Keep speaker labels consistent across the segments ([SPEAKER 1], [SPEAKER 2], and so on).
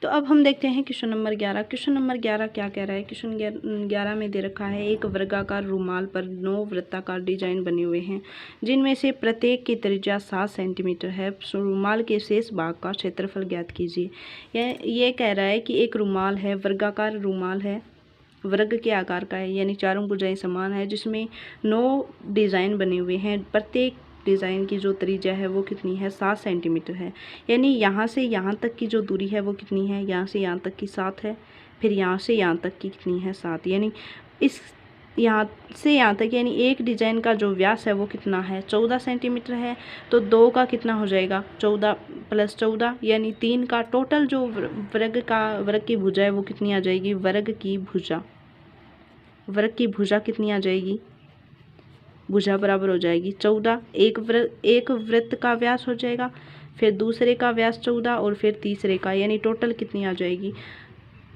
[SPEAKER 1] तो अब हम देखते हैं क्वेश्चन नंबर 11। क्वेश्चन नंबर 11 क्या कह रहा है। क्वेश्चन 11 में दे रखा है एक वर्गाकार रुमाल पर 9 वृत्ताकार डिजाइन बने हुए हैं जिनमें से प्रत्येक की त्रिज्या 7 सेंटीमीटर है। रुमाल के शेष भाग का क्षेत्रफल ज्ञात कीजिए। ये कह रहा है कि एक रुमाल है, वर्गाकार रुमाल है, वर्ग के आकार का है, यानी चारों भुजाएं समान है, जिसमें 9 डिज़ाइन बने हुए हैं। प्रत्येक डिज़ाइन की जो त्रिज्या है वो कितनी है, 7 सेंटीमीटर है। यानी यहाँ से यहाँ तक की जो दूरी है वो कितनी है, यहाँ से यहाँ तक की 7 है, फिर यहाँ से यहाँ तक की कितनी है, 7। यानी इस यहाँ से यहाँ तक यानी एक डिज़ाइन का जो व्यास है वो कितना है, 14 सेंटीमीटर है। तो 2 का कितना हो जाएगा, 14 + 14 यानी 3 का टोटल जो वर्ग की भुजा है वो कितनी आ जाएगी, वर्ग की भुजा कितनी आ जाएगी, भुजा बराबर हो जाएगी 14। एक वृत्त का व्यास हो जाएगा, फिर दूसरे का व्यास 14 और फिर तीसरे का, यानी टोटल कितनी आ जाएगी,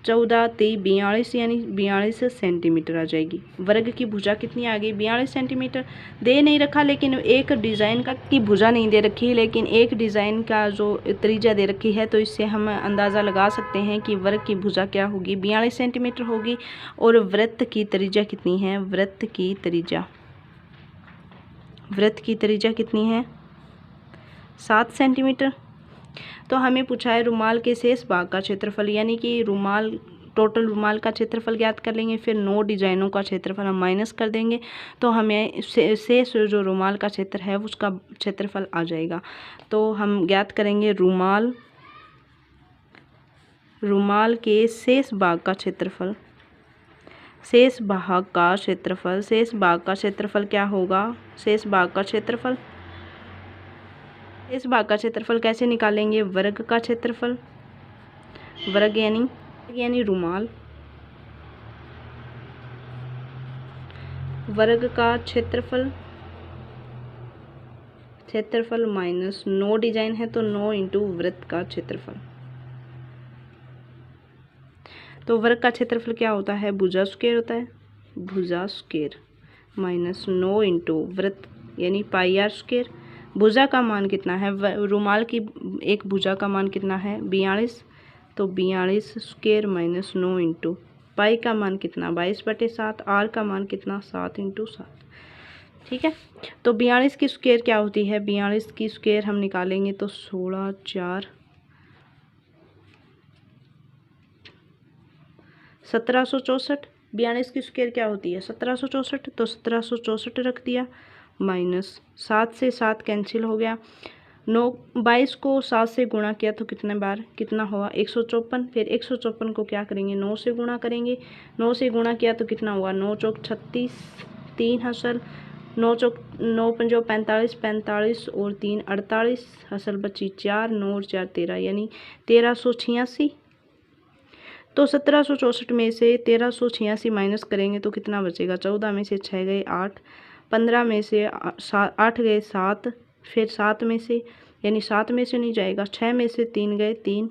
[SPEAKER 1] 14 3 42 यानी 42 सेंटीमीटर आ जाएगी। वर्ग की भुजा कितनी आ गई, 42 सेंटीमीटर। दे नहीं रखा लेकिन एक डिज़ाइन का की भुजा नहीं दे रखी, लेकिन एक डिज़ाइन का जो त्रिज्या दे रखी है, तो इससे हम अंदाज़ा लगा सकते हैं कि वर्ग की भुजा क्या होगी, 42 सेंटीमीटर होगी। और वृत्त की त्रिज्या कितनी है, वृत्त की त्रिज्या कितनी है, 7 सेंटीमीटर। तो हमें पूछा है रुमाल के शेष भाग का क्षेत्रफल, यानी कि टोटल रुमाल का क्षेत्रफल ज्ञात कर लेंगे, फिर 9 डिजाइनों का क्षेत्रफल हम माइनस कर देंगे, तो हमें शेष जो रुमाल का क्षेत्र है उसका क्षेत्रफल आ जाएगा। तो हम ज्ञात करेंगे रुमाल के शेष भाग का क्षेत्रफल। शेष भाग का क्षेत्रफल क्या होगा, शेष भाग का क्षेत्रफल कैसे निकालेंगे, वर्ग का क्षेत्रफल, वर्ग यानी रुमाल, वर्ग का क्षेत्रफल माइनस 9 डिजाइन है तो 9 इंटू वृत्त का क्षेत्रफल। तो वर्ग का क्षेत्रफल क्या होता है, भुजा स्क्वायर होता है, भुजा स्क्वायर माइनस 9 इंटू वृत्त यानी पाई आर स्क्वायर। भुजा का मान कितना है, रुमाल की एक भुजा का मान कितना है, 42, तो 42 स्क्वायर माइनस 9 इंटू पाई का मान कितना, 22/7, आर का मान कितना, 7 इंटू 7। ठीक है, तो 42 की स्क्वायर क्या होती है, 42 की स्क्वायर हम निकालेंगे तो 16 4 1764। 42 की स्क्वायर क्या होती है, 1764, तो 1764 रख दिया, माइनस 7 से 7 कैंसिल हो गया, 22 को 7 से गुणा किया तो कितना हुआ, 154। फिर 154 को क्या करेंगे, 9 से गुणा करेंगे, 9 से गुणा किया तो कितना हुआ, 9 चौक 36, 3 हसल, 9 पंजो 45, 45 और 3 48, हसल बची 4, 9 और 4 13 यानी 1386। तो 1764 में से 1386 माइनस करेंगे तो कितना बचेगा, 14 में से 6 गए 8, 15 में से 8 गए 7, फिर 7 में से यानी 7 में से नहीं जाएगा, 6 में से 3 गए 3,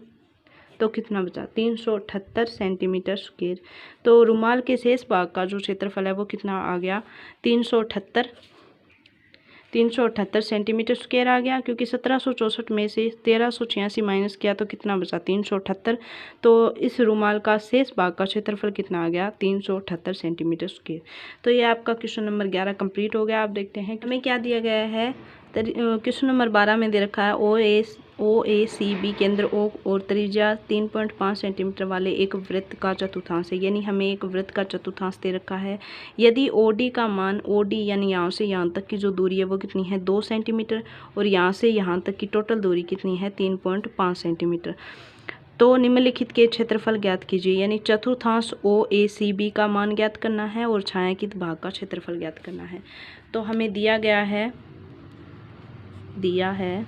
[SPEAKER 1] तो कितना बचा, 378 सेंटीमीटर स्क्वायर। तो रुमाल के शेष भाग का जो क्षेत्रफल है वो कितना आ गया, 378 सेंटीमीटर स्क्वायर आ गया, क्योंकि 1764 में से 1386 माइनस किया तो कितना बचा, 378। तो इस रुमाल का शेष भाग का क्षेत्रफल कितना आ गया, 378 सेंटीमीटर स्क्वायर। तो ये आपका क्वेश्चन नंबर 11 कंप्लीट हो गया। आप देखते हैं हमें क्या दिया गया है। क्वेश्चन नंबर 12 में दे रखा है OACB केंद्र O और त्रिज्या 3.5 सेंटीमीटर वाले एक वृत्त का चतुर्थांश है, यानी हमें एक वृत्त का चतुर्थांश दे रखा है। यदि OD का मान, OD यानी यहाँ से यहाँ तक की जो दूरी है वो कितनी है, 2 सेंटीमीटर, और यहाँ से यहाँ तक की टोटल दूरी कितनी है, 3.5 सेंटीमीटर। तो निम्नलिखित के क्षेत्रफल ज्ञात कीजिए, यानी चतुर्थांश OACB का मान ज्ञात करना है और छायांकित भाग का क्षेत्रफल ज्ञात करना है। तो हमें दिया है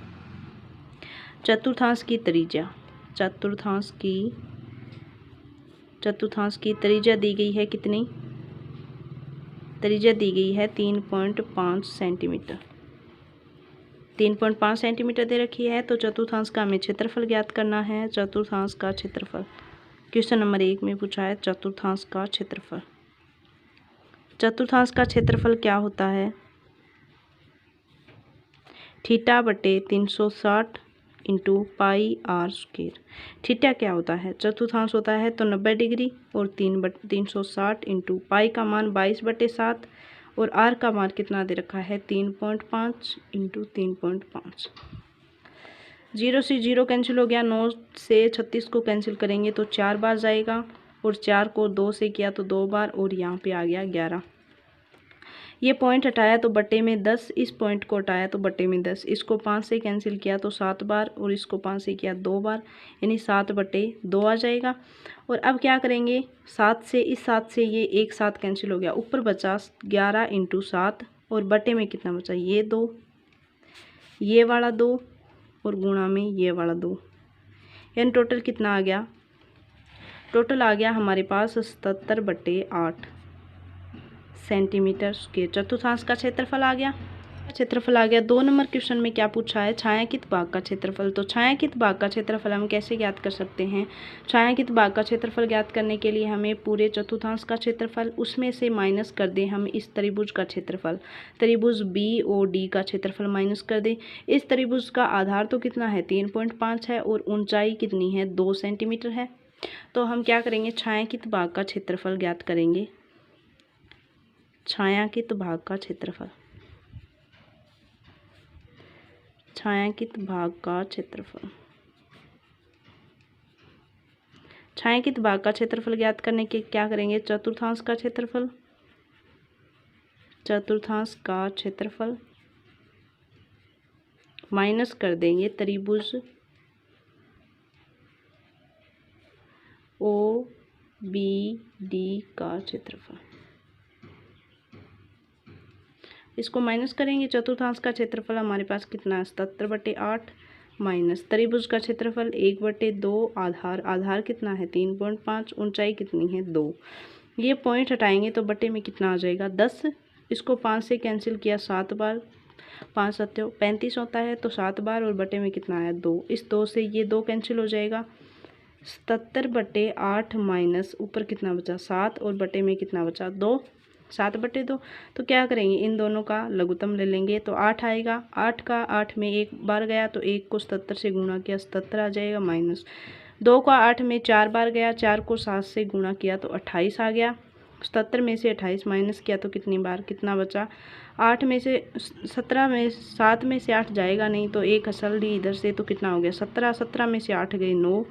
[SPEAKER 1] चतुर्थांश की त्रिज्या, चतुर्थांश की त्रिज्या दी गई है कितनी, त्रिज्या दी गई है 3.5 सेंटीमीटर, 3.5 सेंटीमीटर दे रखी है। तो चतुर्थांश का हमें क्षेत्रफल ज्ञात करना है, चतुर्थांश का क्षेत्रफल। क्वेश्चन नंबर 1 में पूछा है चतुर्थांश का क्षेत्रफल। चतुर्थांश का क्षेत्रफल क्या होता है, थीटा/360 into pi r square. Theta क्या होता है, चतुर्थांश होता है तो 90 डिग्री और 360 इंटू पाई का मान 22/7 और आर का मान कितना दे रखा है 3.5 इंटू 3.5। 0 से 0 कैंसिल हो गया, 9 से 36 को कैंसिल करेंगे तो 4 बार जाएगा और 4 को 2 से किया तो 2 बार और यहाँ पे आ गया 11। ये पॉइंट हटाया तो बटे में 10, इस पॉइंट को हटाया तो बटे में 10, इसको 5 से कैंसिल किया तो 7 बार और इसको 5 से किया 2 बार, यानी 7/2 आ जाएगा। और अब क्या करेंगे, 7 से इस 7 से ये एक साथ कैंसिल हो गया, ऊपर बचा 11 इंटू 7 और बटे में कितना बचा, ये 2, ये वाला 2 और गुणा में ये वाला 2, यानी टोटल कितना आ गया, टोटल आ गया हमारे पास 77/8 सेंटीमीटर स्क्वायर। चतुर्थांश का क्षेत्रफल आ गया, 2 नंबर क्वेश्चन में क्या पूछा है, छायांकित भाग का क्षेत्रफल। तो छायांकित भाग का क्षेत्रफल हम कैसे ज्ञात कर सकते हैं, छायांकित भाग का क्षेत्रफल ज्ञात करने के लिए हमें पूरे चतुर्थांश का क्षेत्रफल, उसमें से माइनस कर दें हम इस त्रिभुज का क्षेत्रफल, त्रिभुज BOD का क्षेत्रफल माइनस कर दें। इस त्रिभुज का आधार तो कितना है 3.5 है और ऊंचाई कितनी है 2 सेंटीमीटर है। तो हम क्या करेंगे, छायांकित भाग का क्षेत्रफल ज्ञात करेंगे, छायांकित भाग का क्षेत्रफल, छायांकित भाग का क्षेत्रफल, छायांकित भाग का क्षेत्रफल ज्ञात करने के क्या करेंगे, चतुर्थांश का क्षेत्रफल, चतुर्थांश का क्षेत्रफल माइनस कर देंगे त्रिभुज OBD का क्षेत्रफल, इसको माइनस करेंगे। चतुर्थांश का क्षेत्रफल हमारे पास कितना है 77/8 माइनस त्रिभुज का क्षेत्रफल 1/2, आधार कितना है 3.5, ऊंचाई कितनी है 2। ये पॉइंट हटाएंगे तो बटे में कितना आ जाएगा 10, इसको 5 से कैंसिल किया 7 बार, 5 7 35 होता है तो 7 बार और बटे में कितना आया 2, इस 2 से ये 2 कैंसिल हो जाएगा, 77/8 माइनस ऊपर कितना बचा 7 और बटे में कितना बचा 2, 7/2। तो क्या करेंगे, इन दोनों का लघुत्तम ले लेंगे तो 8 आएगा, 8 का 8 में एक बार गया तो 1 को 77 से गुणा किया 77 आ जाएगा, माइनस 2 का 8 में 4 बार गया, 4 को 7 से गुणा किया तो 28 आ गया, 77 में से 28 माइनस किया तो कितनी बार कितना बचा, 8 में से 17 में 7 में से 8 जाएगा नहीं तो एक असल ली इधर से तो कितना हो गया 17, 17 में से 8 गए 9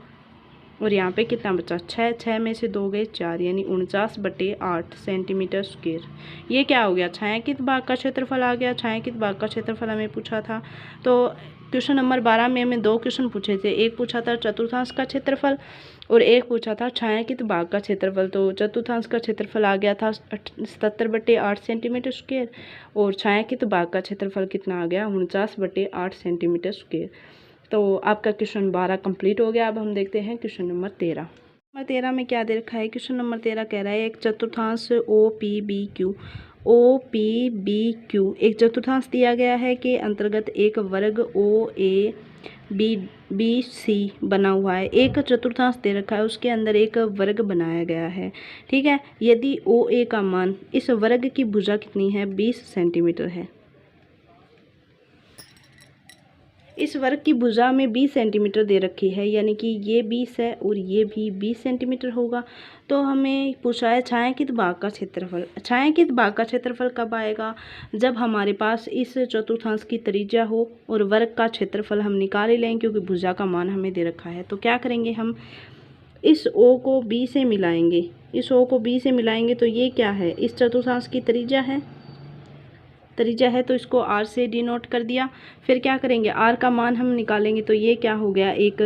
[SPEAKER 1] और यहाँ पे कितना बचा 6, 6 में से 2 गए 4, यानी 49/8 सेंटीमीटर स्क्वायर। ये क्या हो गया, छायांकित भाग का क्षेत्रफल आ गया। छायांकित भाग का क्षेत्रफल हमें पूछा था, तो क्वेश्चन नंबर 12 में हमें 2 क्वेश्चन पूछे थे, एक पूछा था चतुर्थांश का क्षेत्रफल और एक पूछा था छायांकित भाग का क्षेत्रफल। तो चतुर्थांश का क्षेत्रफल आ गया था 77/8 सेंटीमीटर स्क्वायर और छायांकित भाग का क्षेत्रफल कितना आ गया 49/8 सेंटीमीटर स्क्वायर। तो आपका क्वेश्चन 12 कंप्लीट हो गया। अब हम देखते हैं क्वेश्चन नंबर 13। नंबर 13 में क्या दे रखा है, क्वेश्चन नंबर 13 कह रहा है एक चतुर्थांश OPBQ एक चतुर्थांश दिया गया है के अंतर्गत एक वर्ग OABC बना हुआ है। एक चतुर्थांश दे रखा है, उसके अंदर एक वर्ग बनाया गया है, ठीक है। यदि OA का मान, इस वर्ग की भुजा कितनी है 20 सेंटीमीटर है, इस वर्ग की भुजा में 20 सेंटीमीटर दे रखी है, यानी कि ये 20 है और ये भी 20 सेंटीमीटर होगा। तो हमें पूछा है छायांकित भाग का क्षेत्रफल। छायांकित भाग का क्षेत्रफल कब आएगा, जब हमारे पास इस चतुर्थांश की त्रिज्या हो और वर्ग का क्षेत्रफल हम निकाल ही लें, क्योंकि भुजा का मान हमें दे रखा है। तो क्या करेंगे, हम इस O को B से मिलाएंगे, इस O को B से मिलाएंगे तो ये क्या है, इस चतुर्थांश की त्रिज्या है तो इसको R से डिनोट कर दिया। फिर क्या करेंगे, R का मान हम निकालेंगे तो ये क्या हो गया, एक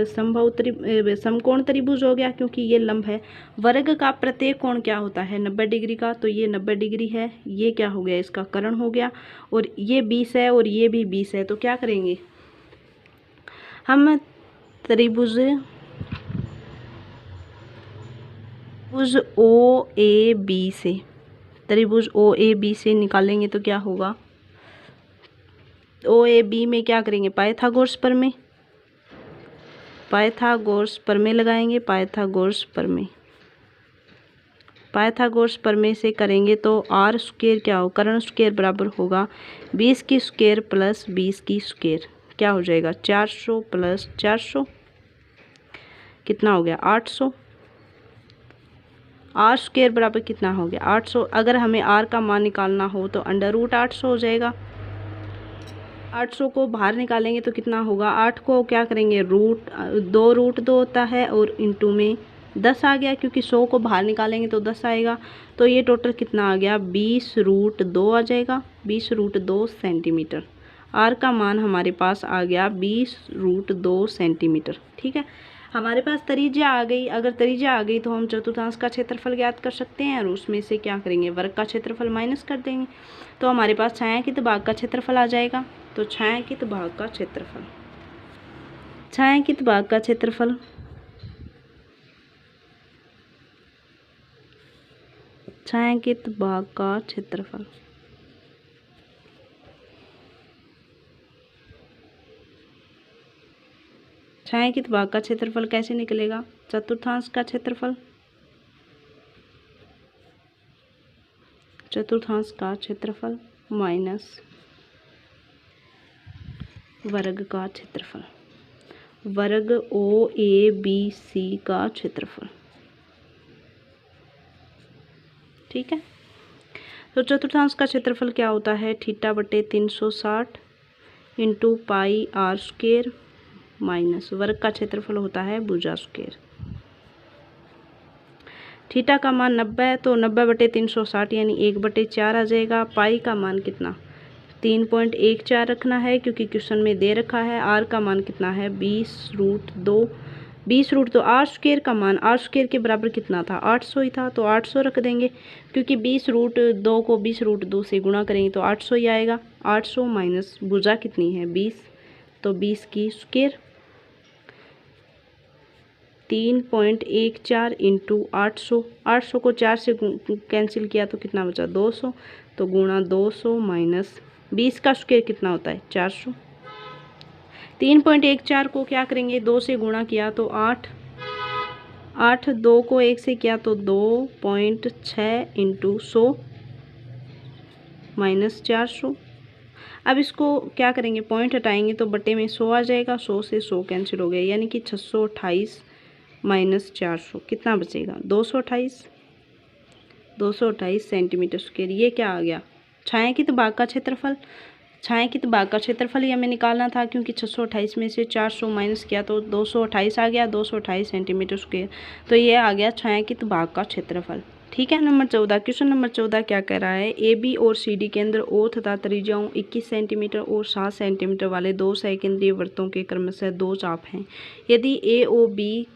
[SPEAKER 1] समकोण त्रिभुज हो गया, क्योंकि ये लंब है। वर्ग का प्रत्येक कोण क्या होता है 90 डिग्री का, तो ये 90 डिग्री है, ये क्या हो गया इसका कर्ण हो गया, और ये 20 है और ये भी 20 है। तो क्या करेंगे, हम त्रिभुज OAB से निकालेंगे तो क्या होगा, OAB में क्या करेंगे, पाइथागोरस प्रमेय लगाएंगे, पाइथागोरस प्रमेय से करेंगे तो R² क्या हो, कर्ण स्क्वायर बराबर होगा 20 की स्क्वायर प्लस 20 की स्क्वायर, क्या हो जाएगा 400 प्लस 400 कितना हो गया 800। आर स्क्वायर बराबर कितना हो गया 800। अगर हमें आर का मान निकालना हो तो अंडर रूट 800 हो जाएगा। 800 को बाहर निकालेंगे तो कितना होगा, 8 को क्या करेंगे रूट 2 होता है और इंटू में 10 आ गया, क्योंकि 100 को बाहर निकालेंगे तो 10 आएगा। तो ये टोटल कितना आ गया 20√2 आ जाएगा, 20√2 सेंटीमीटर। आर का मान हमारे पास आ गया 20√2 सेंटीमीटर। ठीक है, हमारे पास त्रिज्या आ गई। अगर त्रिज्या आ गई तो हम चतुर्थांश का क्षेत्रफल ज्ञात कर सकते हैं और उसमें से क्या करेंगे वर्ग का क्षेत्रफल माइनस कर देंगे। तो हमारे पास छायांकित भाग का क्षेत्रफल आ जाएगा। तो छायांकित भाग का क्षेत्रफल, छायांकित भाग का क्षेत्रफल छायांकित भाग का क्षेत्रफल छायांकित भाग का क्षेत्रफल कैसे निकलेगा, चतुर्थांश का क्षेत्रफल, चतुर्थांश का क्षेत्रफल माइनस वर्ग का क्षेत्रफल, वर्ग OABC का क्षेत्रफल। ठीक है, तो चतुर्थांश का क्षेत्रफल क्या होता है, θ/360 into pi r square minus वर्ग का क्षेत्रफल होता है भुजा स्क्वायर। थीटा का मान 90 है तो 90/360 यानी 1/4 आ जाएगा। पाई का मान कितना 3.14 रखना है क्योंकि क्वेश्चन में दे रखा है। आर का मान कितना है 20√2। 20√2 आर स्क्वायर का मान आर स्क्वायर के बराबर कितना था 800 ही था, तो 800 रख देंगे क्योंकि 20√2 को 20√2 से गुणा करेंगे तो 800 ही आएगा। 800 माइनस भुजा कितनी है 20, तो 20 की स्क्वायर 3.14 इंटू 800। 800 को 4 से कैंसिल किया तो कितना बचा 200, तो गुणा 200 माइनस 20 का स्क्वायर कितना होता है 400। 3.14 को क्या करेंगे 2 से गुणा किया तो 8, 2 को 1 से किया तो 2.6 इंटू 100 माइनस 400। अब इसको क्या करेंगे पॉइंट हटाएंगे तो बटे में 100 आ जाएगा, 100 से 100 कैंसिल हो गया यानी कि 628 माइनस 400 कितना बचेगा 228 सेंटीमीटर स्क्वायर। ये क्या आ गया छायांकित भाग का क्षेत्रफल। छायांकित भाग का क्षेत्रफल ही हमें निकालना था क्योंकि 628 में से 400 माइनस किया तो 228 आ गया, 228 सेंटीमीटर स्क्वायर। तो ये आ गया छायांकित भाग का क्षेत्रफल। ठीक है, नंबर 14 क्वेश्चन नंबर 14 क्या कह रहा है, AB और CD केंद्र O तथा त्रिज्याओं 21 सेंटीमीटर और 7 सेंटीमीटर वाले दो सहकेंद्रीय वृत्तों के क्रमशः दो चाप हैं। यदि AOB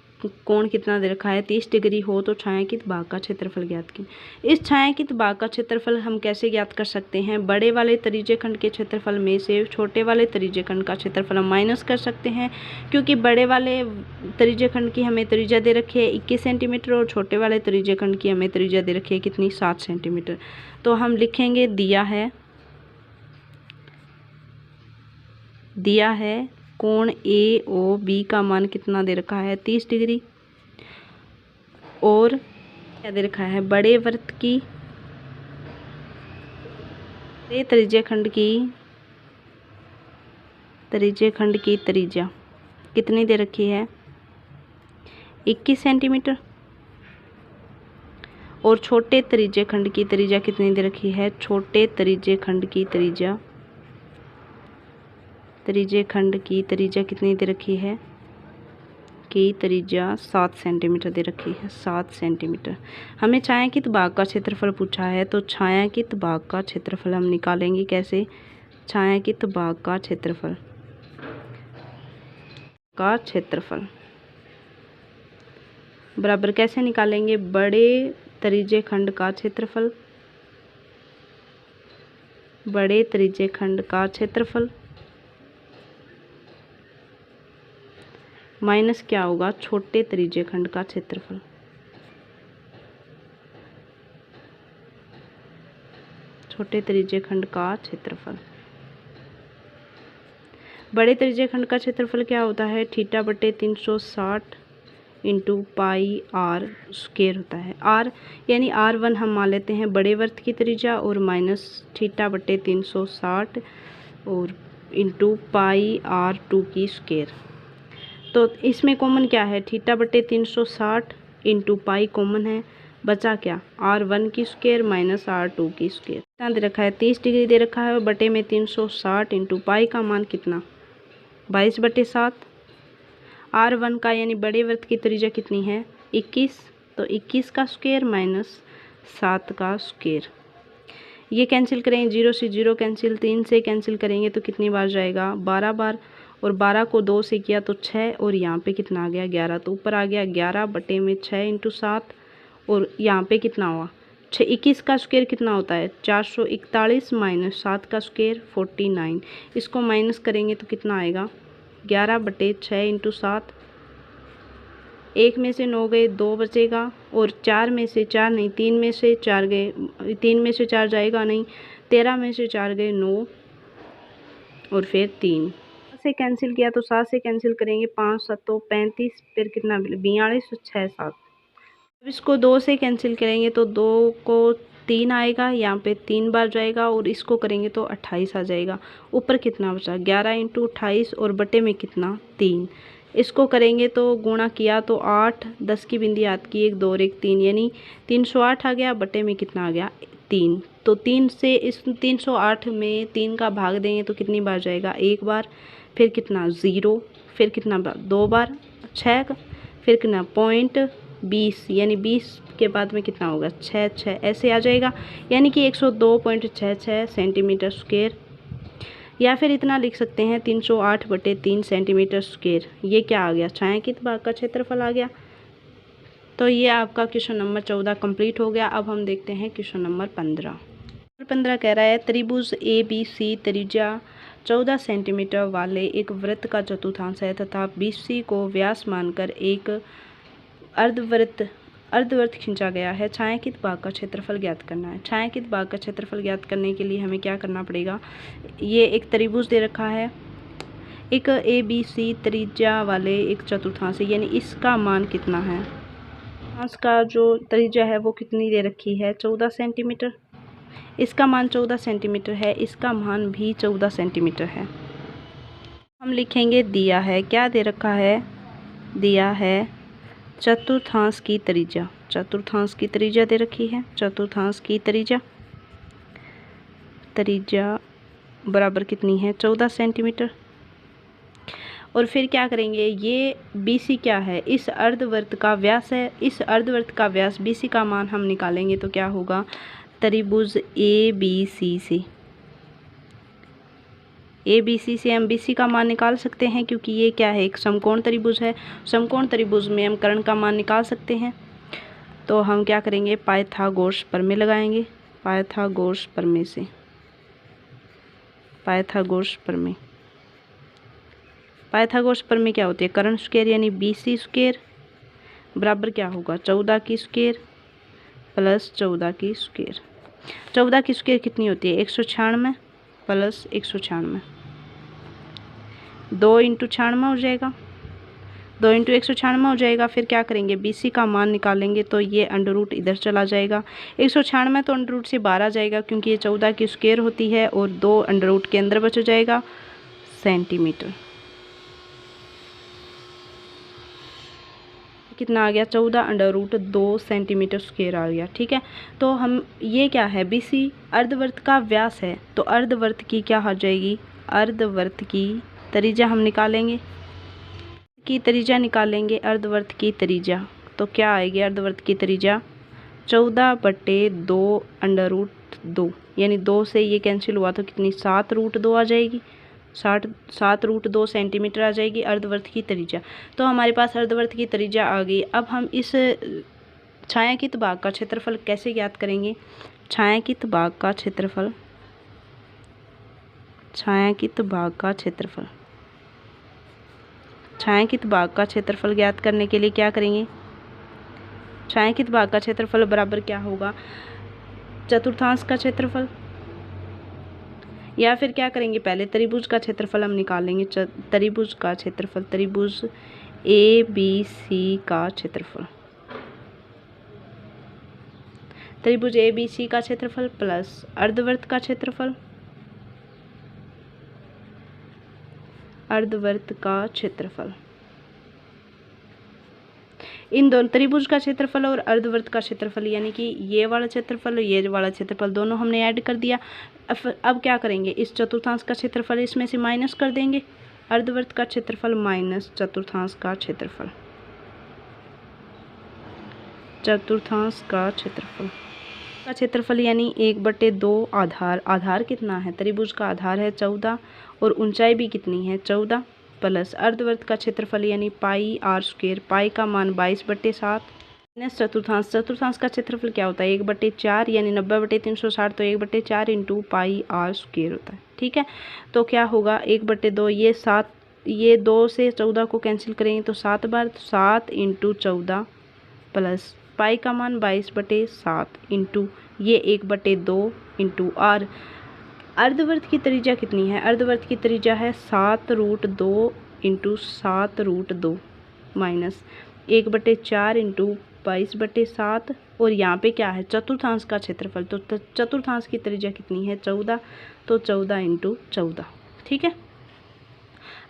[SPEAKER 1] कोण कितना दे रखा है 30 डिग्री हो तो छायांकित भाग का क्षेत्रफल ज्ञात कीजिए। इस छायांकित भाग का क्षेत्रफल हम कैसे ज्ञात कर सकते हैं, बड़े वाले त्रिज्य खंड के क्षेत्रफल में से छोटे वाले त्रिज्य खंड का क्षेत्रफल हम माइनस कर सकते हैं क्योंकि बड़े वाले त्रिज्य खंड की हमें त्रिज्या दे रखी है 21 सेंटीमीटर और छोटे वाले त्रिज्य खंड की हमें त्रिज्या दे रखी है कितनी 7 सेंटीमीटर। तो हम लिखेंगे दिया है कोण AOB का मान कितना दे रखा है 30 डिग्री और क्या दे रखा है बड़े वृत्त की त्रिज्य खंड की त्रिज्या कितनी दे रखी है 21 सेंटीमीटर और छोटे त्रिज्य खंड की त्रिज्या कितनी दे रखी है, छोटे त्रिज्य खंड की त्रिज्या कितनी दे रखी है की त्रिज्या 7 सेंटीमीटर दे रखी है 7 सेंटीमीटर। हमें छायांकित भाग का क्षेत्रफल पूछा है तो छायांकित भाग का क्षेत्रफल हम निकालेंगे कैसे, छायांकित भाग का क्षेत्रफल बराबर कैसे निकालेंगे, बड़े त्रिज्य खंड का क्षेत्रफल माइनस क्या होगा छोटे त्रिज्य खंड का क्षेत्रफल। बड़े त्रिज्य खंड का क्षेत्रफल क्या होता है θ/360 इंटू पाई आर स्क्वायर होता है। आर यानी R1 हम मान लेते हैं बड़े वृत्त की त्रिज्या और माइनस θ/360 और इंटू पाई R2 की स्क्वायर। तो इसमें कॉमन क्या है, थीटा बटे 360 इंटू पाई कॉमन है, बचा क्या R1 की स्क्वायर माइनस R2 की स्क्वायर। कितना दे रखा है 30 डिग्री दे रखा है, बटे में 360 इंटू पाई का मान कितना 22/7। R1 का यानी बड़े वृत्त की त्रिज्या कितनी है 21, तो 21 का स्क्वायर माइनस 7 का स्क्वायर। ये कैंसिल करेंगे, 0 से 0 कैंसिल, 3 से कैंसिल करेंगे तो कितनी बार जाएगा 12 बार, और 12 को 2 से किया तो 6, और यहाँ पे कितना आ गया 11, तो ऊपर आ गया 11 बटे में 6 इंटू 7, और यहाँ पे कितना हुआ 6, 21 का स्क्वायर कितना होता है 441 माइनस 7 का स्क्वायर 49। इसको माइनस करेंगे तो कितना आएगा 11 बटे 6 इंटू 7, 1 में से 9 गए 2 बचेगा, और 4 में से 4 नहीं 3 में से 4 गए, 3 में से 4 जाएगा नहीं, 13 में से 4 गए 9, और फिर 3 से कैंसिल किया तो 7 से कैंसिल करेंगे 5 7 35, फिर कितना 42, 6 7। अब इसको 2 से कैंसिल करेंगे तो 2 को 3 आएगा, यहाँ पे 3 बार जाएगा, और इसको करेंगे तो 28 आ जाएगा। ऊपर कितना बचा 11 इंटू 28, और बटे में कितना 3। इसको करेंगे तो गुणा किया तो 8, 10 की बिंदी याद की 1 2 और 1 3, यानी 308 आ गया, बटे में कितना आ गया 3। तो 3 से इस 308 में 3 का भाग देंगे तो कितनी बार जाएगा 1 बार, फिर कितना 0, फिर कितना 2 बार 6, फिर कितना 0.20, यानी 20 के बाद में कितना होगा 6 6, ऐसे आ जाएगा, यानी कि 102.66 सेंटीमीटर स्क्वायर। या फिर इतना लिख सकते हैं 308 बटे 3 सेंटीमीटर स्क्वायर। ये क्या आ गया छायांकित भाग का क्षेत्रफल आ गया। तो ये आपका क्वेश्चन नंबर 14 कंप्लीट हो गया। अब हम देखते हैं क्वेश्चन नंबर 15। 15 कह रहा है त्रिभुज ABC त्रिज्या 14 सेंटीमीटर वाले एक वृत्त का चतुर्थांश है तथा BC को व्यास मानकर एक अर्धवृत्त खींचा गया है। छायांकित भाग का क्षेत्रफल ज्ञात करना है। छायांकित भाग का क्षेत्रफल ज्ञात करने के लिए हमें क्या करना पड़ेगा, ये एक त्रिभुज दे रखा है, एक ABC त्रिज्या वाले एक चतुर्थांश, यानी इसका मान कितना है, चतुर्थांश का जो त्रिज्या है वो कितनी दे रखी है 14 सेंटीमीटर, इसका मान 14 सेंटीमीटर है, इसका मान भी 14 सेंटीमीटर है। हम लिखेंगे दिया है, क्या दे रखा है, दिया है चतुर्थांश की त्रिज्या, चतुर्थांश की त्रिज्या दे रखी है, चतुर्थांश की त्रिज्या बराबर कितनी है 14 सेंटीमीटर। और फिर क्या करेंगे, ये BC क्या है, इस अर्धवृत्त का व्यास है, इस अर्धवृत्त का व्यास BC का मान हम निकालेंगे तो क्या होगा, त्रिभुज ABC से हम BC का मान निकाल सकते हैं, क्योंकि ये क्या है एक समकोण त्रिभुज है, समकोण त्रिभुज में हम कर्ण का मान निकाल सकते हैं। तो हम क्या करेंगे, पाइथागोरस प्रमेय लगाएंगे, पाइथागोरस प्रमेय से, पाइथागोरस प्रमेय क्या होती है, कर्ण स्क्वायर यानी BC स्क्वायर बराबर क्या होगा 14 की स्क्वायर प्लस 14 की स्क्वायर। 14 की स्क्वायर कितनी होती है 196 प्लस 196, 2 इंटू 96 हो जाएगा, 2 इंटू 196 हो जाएगा। फिर क्या करेंगे, BC का मान निकालेंगे तो ये अंडर रूट इधर चला जाएगा, 196 तो अंडर रूट से बाहर आ जाएगा क्योंकि ये 14 की स्क्वायर होती है, और 2 अंडर रूट के अंदर बच जाएगा सेंटीमीटर। कितना आ गया 14 अंडर रूट 2 सेंटीमीटर स्क्वायर आ गया। ठीक है, तो हम ये क्या है BC अर्धवृत्त का व्यास है, तो अर्धवृत्त की क्या हो जाएगी, अर्धवृत्त की त्रिज्या हम निकालेंगे, अर्धवृत्त की त्रिज्या तो क्या आएगी, अर्धवृत्त की त्रिज्या 14 बटे 2 अंडर रूट 2, यानी 2 से ये कैंसिल हुआ तो कितनी 7 रूट 2 आ जाएगी, 7 रूट 2 सेंटीमीटर आ जाएगी अर्धवृत्त की त्रिज्या। तो हमारे पास अर्धवृत्त की त्रिज्या आ गई। अब हम इस छायांकित भाग का क्षेत्रफल कैसे ज्ञात करेंगे, छायांकित भाग का क्षेत्रफल, छायांकित भाग का क्षेत्रफल ज्ञात करने के लिए क्या करेंगे, छायांकित भाग का क्षेत्रफल बराबर क्या होगा चतुर्थांश का क्षेत्रफल, या फिर क्या करेंगे पहले त्रिभुज का क्षेत्रफल हम निकालेंगे, त्रिभुज का क्षेत्रफल, त्रिभुज ABC का क्षेत्रफल, त्रिभुज ABC का क्षेत्रफल प्लस अर्धवृत्त का क्षेत्रफल, अर्धवृत्त का क्षेत्रफल। इन दोनों त्रिभुज का क्षेत्रफल और अर्धवृत्त का क्षेत्रफल यानी कि ये वाला क्षेत्रफल और ये वाला क्षेत्रफल दोनों हमने ऐड कर दिया। अब क्या करेंगे, इस चतुर्थांश का क्षेत्रफल इसमें से माइनस कर देंगे, अर्धवृत्त का क्षेत्रफल माइनस चतुर्थांश का क्षेत्रफल, चतुर्थांश का क्षेत्रफल यानी 1/2 आधार। आधार कितना है, त्रिभुज का आधार है 14 और ऊंचाई भी कितनी है 14 प्लस अर्धवृत्त का क्षेत्रफल यानी पाई आर स्क्वायर, पाई का मान 22/7 माइनस चतुर्थांश का क्षेत्रफल क्या होता है 1/4 यानी 90/360, तो 1/4 इंटू पाई आर स्क्वायर होता है। ठीक है, तो क्या होगा 1/2, ये 7, ये 2 से 14 को कैंसिल करेंगे तो 7 बार, तो 7 इंटू 14 प्लस पाई का मान 22/7 इंटू ये 1/2 इंटू आर। अर्धवृत्त की त्रिज्या कितनी है, अर्धवृत्त की त्रिज्या है 7√2 इंटू 7√2 माइनस 1/4 इंटू 22/7 और यहाँ पे क्या है चतुर्थांश का क्षेत्रफल, तो चतुर्थांश की त्रिज्या कितनी है 14, तो 14 इंटू 14। ठीक है,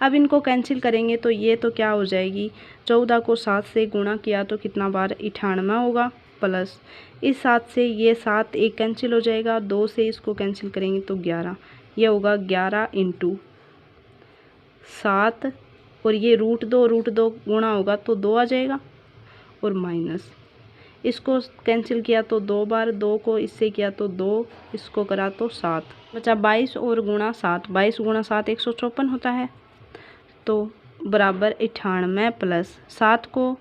[SPEAKER 1] अब इनको कैंसिल करेंगे तो ये तो क्या हो जाएगी, 14 को 7 से गुणा किया तो कितना बार 98 होगा, प्लस इस 7 से ये 7 एक कैंसिल हो जाएगा, 2 से इसको कैंसिल करेंगे तो 11, ये होगा 11 इंटू 7 और ये √2 गुणा होगा तो 2 आ जाएगा और माइनस इसको कैंसिल किया तो 2 बार, 2 को इससे किया तो 2, इसको करा तो 7 बचा 22 और गुणा 7, 22 गुणा 7 154 होता है, तो बराबर 98 प्लस 7 को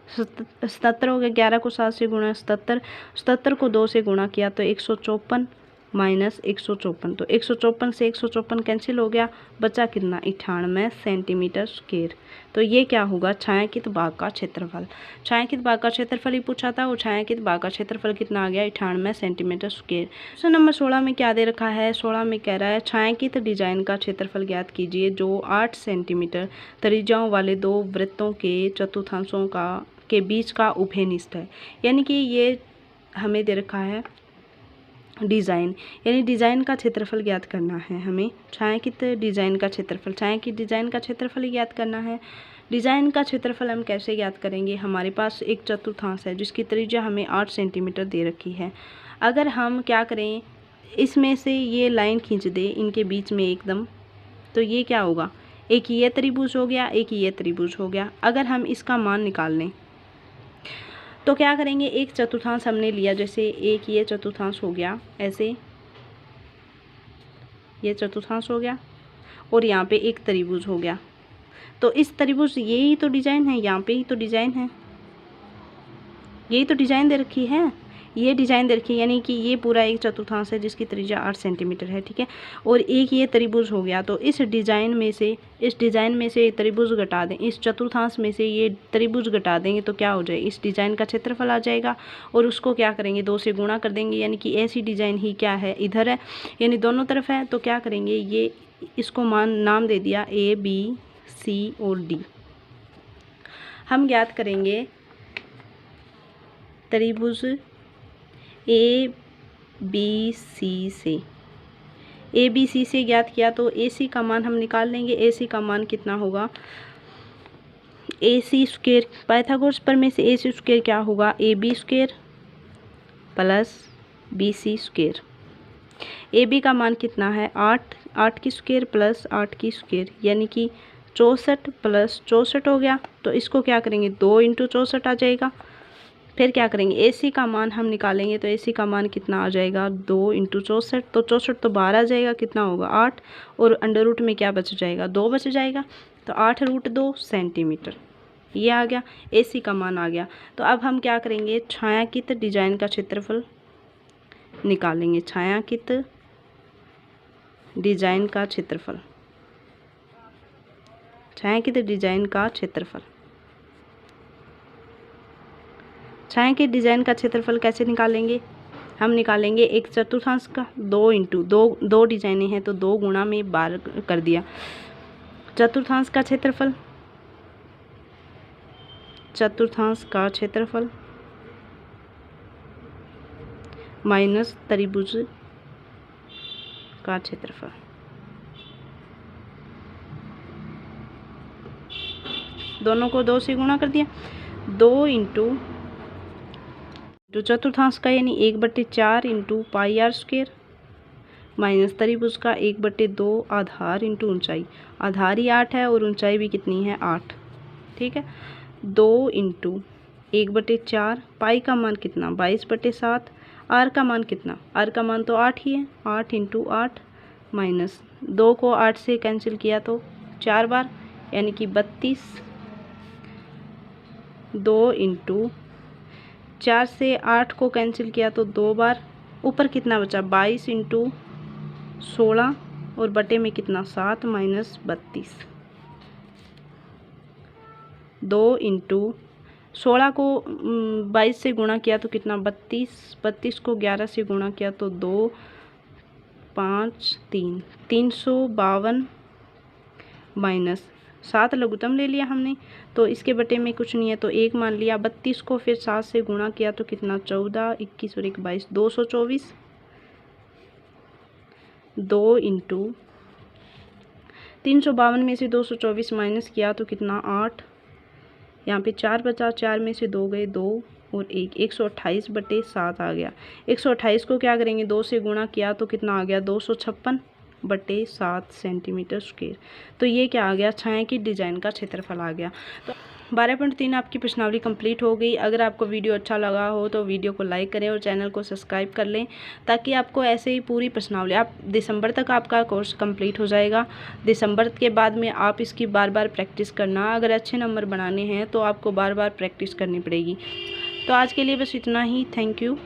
[SPEAKER 1] 77 हो गया, 11 को 7 से गुणा 77, 77 को 2 से गुणा किया तो 154 माइनस 154, तो 154 से 154 कैंसिल हो गया, बचा कितना 98 सेंटीमीटर स्क्वायर। तो ये क्या होगा छायांकित भाग का क्षेत्रफल। छायांकित भाग का क्षेत्रफल ही पूछा था और छायांकित भाग का क्षेत्रफल कितना आ गया 98 सेंटीमीटर स्क्वायर। क्वेश्चन नंबर 16 में क्या दे रखा है, 16 में कह रहा है छायांकित डिजाइन का क्षेत्रफल ज्ञात कीजिए जो 8 सेंटीमीटर त्रिज्याओं वाले 2 वृत्तों के चतुर्थांशों के बीच का उभयनिष्ठ है। यानी कि ये हमें दे रखा है डिज़ाइन, यानी डिज़ाइन का क्षेत्रफल ज्ञात करना है हमें, छायांकित डिज़ाइन का क्षेत्रफल, छायांकित डिज़ाइन का क्षेत्रफल ही ज्ञात करना है। डिज़ाइन का क्षेत्रफल हम कैसे ज्ञात करेंगे, हमारे पास एक चतुर्थांश है जिसकी त्रिज्या हमें 8 सेंटीमीटर दे रखी है। अगर हम क्या करें, इसमें से ये लाइन खींच दे इनके बीच में एकदम, तो ये क्या होगा, एक ये त्रिभुज हो गया, एक ये त्रिभुज हो गया। अगर हम इसका मान निकाल लें तो क्या करेंगे, एक चतुर्थांश हमने लिया, जैसे एक ये चतुर्थांश हो गया, ऐसे ये चतुर्थांश हो गया और यहाँ पे एक त्रिभुज हो गया, तो इस त्रिभुज यही तो डिजाइन है, यहाँ पे ही तो डिजाइन है, यही तो डिजाइन दे रखी है, ये डिजाइन दे रखी है, यानी कि ये पूरा एक चतुर्थांश है जिसकी त्रिज्या 8 सेंटीमीटर है। ठीक है, और एक ये त्रिभुज हो गया, तो इस डिजाइन में से त्रिभुज घटा दें, इस चतुर्थांश में से ये त्रिभुज घटा देंगे तो क्या हो जाए, इस डिजाइन का क्षेत्रफल आ जाएगा और उसको क्या करेंगे 2 से गुणा कर देंगे, यानी कि ऐसी डिजाइन ही क्या है इधर है, यानी दोनों तरफ है, तो क्या करेंगे ये इसको नाम दे दिया ABC और D। हम ज्ञात करेंगे त्रिभुज ABC से ज्ञात किया तो AC का मान हम निकाल लेंगे। AC का मान कितना होगा, AC स्क्वायर, पाइथागोरस प्रमेय से AC स्क्वायर क्या होगा AB square plus BC square. AB का मान कितना है 8 की स्क्वायर प्लस 8 की स्क्वायर, यानी कि 64 प्लस 64 हो गया, तो इसको क्या करेंगे 2 इंटू 64 आ जाएगा। फिर क्या करेंगे AC का मान हम निकालेंगे, तो AC का मान कितना आ जाएगा 2 इंटू 64, तो 64 तो बाहर आ जाएगा, कितना होगा 8 और अंडर रूट में क्या बच जाएगा 2 बच जाएगा, तो 8√2 सेंटीमीटर ये आ गया, AC का मान आ गया। तो अब हम क्या करेंगे छायांकित डिजाइन का क्षेत्रफल निकालेंगे, छायांकित डिजाइन का क्षेत्रफल, छायांकित डिजाइन का क्षेत्रफल। छायांकित डिजाइन का क्षेत्रफल कैसे निकालेंगे, हम निकालेंगे एक चतुर्थांश का 2 इंटू 2 डिजाइनें हैं तो 2 गुणा में 12 कर दिया, चतुर्थांश का क्षेत्रफल, चतुर्थांश का क्षेत्रफल माइनस त्रिभुज का क्षेत्रफल। दोनों को 2 से गुणा कर दिया। 2 इंटू चतुर्थांश का यानी 1/4 into pi r square minus त्रिभुज का 1/2 आधार इंटू ऊंचाई। आधार ही 8 है और ऊंचाई भी कितनी है 8। ठीक है, 2 इंटू 1/4 पाई का मान कितना 22/7। आर का मान कितना, आर का मान तो 8 ही है, 8 इंटू 8 माइनस 2 को 8 से कैंसिल किया तो 4 बार यानी कि 32। 2 इंटू 4 से 8 को कैंसिल किया तो 2 बार। ऊपर कितना बचा 22 इंटू 16 और बटे में कितना 7 माइनस 32। 2 इंटू 16 को 22 से गुणा किया तो कितना 32। 32 को 11 से गुणा किया तो 2 5 3 352 माइनस 7 लघुत्तम ले लिया हमने तो इसके बटे में कुछ नहीं है तो 1 मान लिया। 32 को फिर 7 से गुणा किया तो कितना 14 21 और 1 22 224। 2 इंटू 352 में से 224 माइनस किया तो कितना 8। यहाँ पे 4 बचा, 4 में से 2 गए 2 और 1 128/7 आ गया। 128 को क्या करेंगे 2 से गुणा किया तो कितना आ गया 256/7 सेंटीमीटर स्क्वायर। तो ये क्या आ गया छाया की डिजाइन का क्षेत्रफल आ गया। तो 12.3 आपकी प्रश्नावली कंप्लीट हो गई। अगर आपको वीडियो अच्छा लगा हो तो वीडियो को लाइक करें और चैनल को सब्सक्राइब कर लें ताकि आपको ऐसे ही पूरी प्रश्नावली आप दिसंबर तक आपका कोर्स कंप्लीट हो जाएगा। दिसंबर के बाद में आप इसकी बार बार प्रैक्टिस करना। अगर अच्छे नंबर बनाने हैं तो आपको बार बार प्रैक्टिस करनी पड़ेगी। तो आज के लिए बस इतना ही। Thank you.